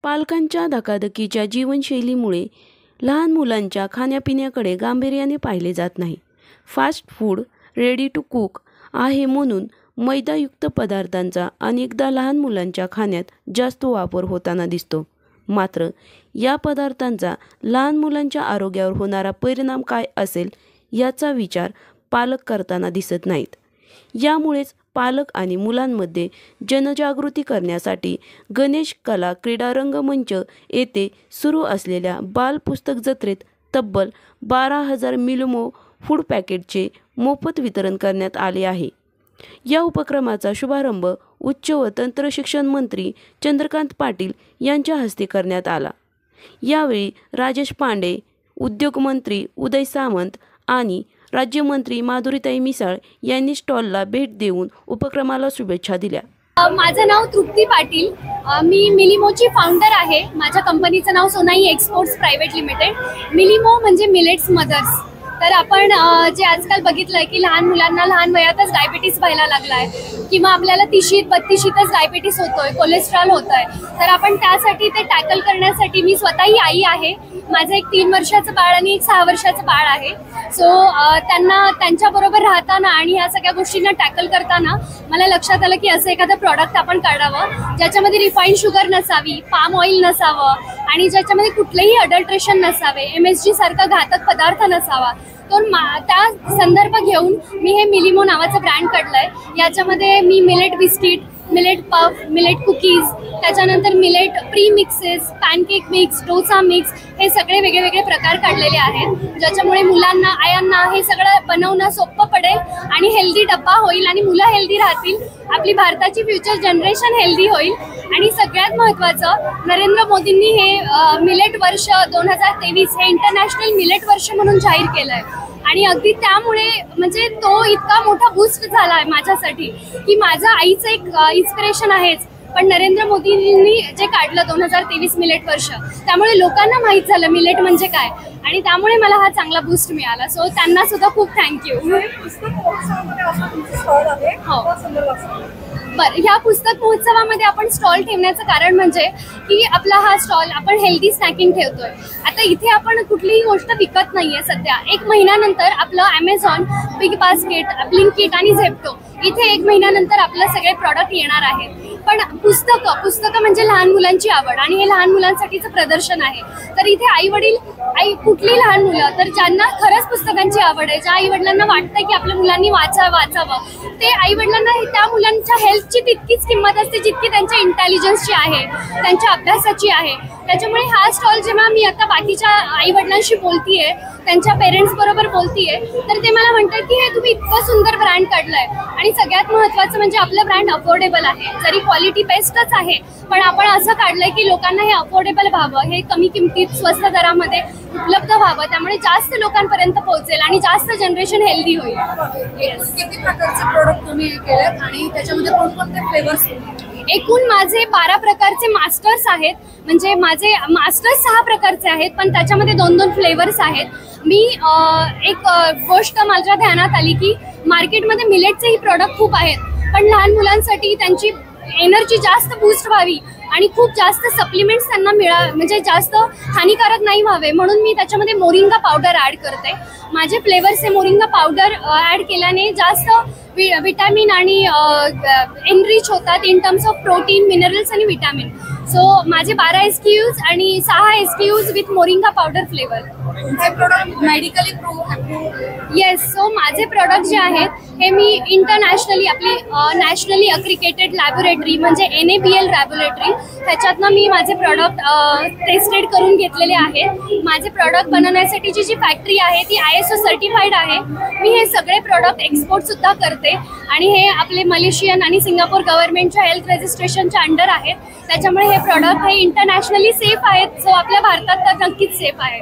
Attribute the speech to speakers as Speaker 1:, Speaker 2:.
Speaker 1: पालकांच्या धकाधकीच्या जीवनशैलीमुळे लहान मुलांच्या खाण्यापिण्याकडे गांभीर्याने पाहिले जात नाही. Fast food, ready to cook आहे म्हणून मैदायुक्त पदार्थांचा अनेकदा लहान मुलांच्या खाण्यात जास्त वापर होताना दिसतो. मात्र या पदार्थांचा लहान मुलांच्या आरोग्यावर होणारा परिणाम काय असेल याचा विचार पालक करताना दिसत नाहीत. यामुळेच पालक आणि मुलांमध्ये जनजागृती करण्यासाठी गणेश कला क्रीडा रंगमंच येथे सुरू असलेल्या बाल पुस्तक जत्रेत तब्बल 12,000 मिलिमो फूड पॅकेटचे मोफत वितरण करण्यात आले आहे. या उपक्रमाचा शुभारंभ उच्च व तंत्र शिक्षण मंत्री चंद्रकांत पाटील यांच्या हस्ते करण्यात आला. यावेळी राजेश पांडे, उद्योगमंत्री उदय सामंत आणि राज्यमंत्री माधुरीताई मिसाळ यांनी स्टॉलला भेट देऊन उपक्रमाला शुभेच्छा दिल्या.
Speaker 2: माझं नाव तृप्ती पाटील, मी मिलिमोची फाउंडर आहे. माझ्या कंपनीचं नाव सोनाई एक्सपोर्ट्स प्रायव्हेट लिमिटेड. मिलिमो म्हणजे मिलेट्स मदर्स. तर आपण जे आजकाल बघितलं आहे की लहान मुलांना लहान वयातच डायबिटीस व्हायला लागला आहे किंवा आपल्याला 30-32तच डायबिटीस होतोय, कोलेस्ट्रॉल होत आहे. तर आपण त्यासाठी ते टॅकल करण्यासाठी मी स्वतःही आई आहे. माझं एक 3 वर्षाचं बाळ आणि एक 6 वर्षाचं बाळ आहे. सो त्यांच्याबरोबर राहताना आणि ह्या सगळ्या गोष्टींना टॅकल करताना मला लक्षात आलं की असं एखादं प्रॉडक्ट आपण काढावं ज्याच्यामध्ये रिफाईंड शुगर नसावी, पाम ऑइल नसावं आणि ज्याच्यामध्ये कुठलेही अडल्ट्रेशन नसावे, MSG सारखा घातक पदार्थ नसावा. तर त्या संदर्भ घेऊन मी हे मिलिमो नावाचं ब्रँड काढलंय. याच्यामध्ये मी millet biscuit, millet puff, millet cookies, त्याच्यानंतर millet pre mixes, pancake mix, dosa mix हे सगळे वेगळे प्रकार काढलेले आहेत, ज्याच्यामुळे मुलांना, आयांना हे सगळं बनवणं सोपं पडेल आणि हेल्दी डब्बा होईल आणि मुलं हेल्दी राहतील. आपली भारताची फ्युचर जनरेशन हेल्दी होईल. आणि सगळ्यात महत्त्वाचं, नरेंद्र मोदींनी हे मिलेट वर्ष 2023 हे इंटरनॅशनल मिलेट वर्ष म्हणून जाहीर केलं आहे. आणि अगदी त्यामुळे म्हणजे तो इतका मोठा बूस्ट झाला आहे माझ्यासाठी की माझं आईचं एक इन्स्पिरेशन आहेच, पण नरेंद्र मोदींनी जे काढलं 2023 मिलेट वर्ष, त्यामुळे लोकांना माहीत झालं मिलेट म्हणजे काय आणि त्यामुळे मला हा चांगला बूस्ट मिळाला. सो त्यांना सुद्धा खूप थँक्यू. हो बरं, ह्या पुस्तक महोत्सवामध्ये आपण स्टॉल ठेवण्याचं कारण म्हणजे की आपला हा स्टॉल आपण हेल्दी स्नॅकिंग ठेवतोय. आता इथे आपण कुठलीही गोष्ट विकत नाहीये सध्या. 1 महिन्यानंतर आपलं ॲमेझॉन, बिग बास्केट, ब्लिंकिट आणि झेप्टो इथे 1 महिन्यानंतर आपले सगळे प्रॉडक्ट येणार आहेत. पण पुस्तकं म्हणजे लहान मुलांची आवड आणि हे लहान मुलांसाठीचं प्रदर्शन आहे. तर इथे कुठली लहान मुलं तर ज्यांना खरंच पुस्तकांची आवड आहे, ज्या आईवडिलांना वाटतं की आपल्या मुलांनी वाचावं, ते आईवडिलांना त्या मुलांच्या हेल्थची तितकीच किंमत असते जितकी त्यांच्या इंटेलिजन्सची आहे, त्यांच्या अभ्यासाची आहे. त्याच्यामुळे हा स्टॉल जेव्हा मी आता बाकीच्या आईवडिलांशी बोलतीये, त्यांच्या पेरेंट्स बरोबर बोलतीये, तर ते मला म्हणतात की हे तुम्ही इतकं सुंदर ब्रँड काढलंय आणि सगळ्यात महत्त्वाचं म्हणजे आपलं ब्रँड अफोर्डेबल आहे. जरी क्वालिटी बेस्टच आहे, पण आपण असं काढलंय की लोकांना हे अफोर्डेबल व्हावं, हे कमी किमतीत स्वस्त दरामध्ये उपलब्ध व्हावं, त्यामुळे जास्त लोकांपर्यंत पोहोचेल आणि जास्त जनरेशन हेल्दी होईल.
Speaker 3: किती प्रकारचे प्रोडक्ट तुम्ही केलेत आणि त्याच्यामध्ये कोणकोणते फ्लेवर्स?
Speaker 2: एकूण माझे 12 प्रकारचे मास्टर्स आहेत. म्हणजे माझे मास्टर्स 6 प्रकारचे आहेत, पण त्याच्यामध्ये 2-2 फ्लेवर्स आहेत. मी एक गोष्ट माझ्या ध्यानात आली की मार्केटमध्ये मिलेटचेही प्रोडक्ट खूप आहेत, पण लहान मुलांसाठी त्यांची एनर्जी जास्त बूस्ट व्हावी आणि खूप जास्त सप्लिमेंट्स त्यांना म्हणजे जास्त हानिकारक नाही व्हावे म्हणून मी त्याच्यामध्ये मोरिंगा पावडर ॲड करते. माझे फ्लेवर्स हे मोरिंगा पावडर ॲड केल्याने जास्त विटॅमिन आणि एनरिच होतात in terms of protein, minerals आणि विटॅमिन. सो माझे 12 SKUs आणि 6 SKUs with moringa powder flavour.
Speaker 3: Medically
Speaker 2: yes. So माझे प्रोडक्ट जे आहेत हे मी इंटरनॅशनली आपली नॅशनली अक्रिकेटेड लॅबोरेटरी म्हणजे NABL लॅबोरेटरी ह्याच्यातनं मी माझे प्रॉडक्ट टेस्टेड करून घेतलेले आहेत. माझे प्रॉडक्ट बनवण्यासाठीची जी फॅक्टरी आहे ती ISO सर्टिफाईड आहे. मी हे सगळे प्रॉडक्ट एक्सपोर्टसुद्धा करते आणि हे आपले मलेशियन आणि सिंगापूर गव्हर्नमेंटच्या हेल्थ रजिस्ट्रेशनच्या अंडर आहेत. त्याच्यामुळे हे प्रॉडक्ट हे इंटरनॅशनली सेफ आहेत. सो आपल्या भारतात तर नक्कीच सेफ आहे.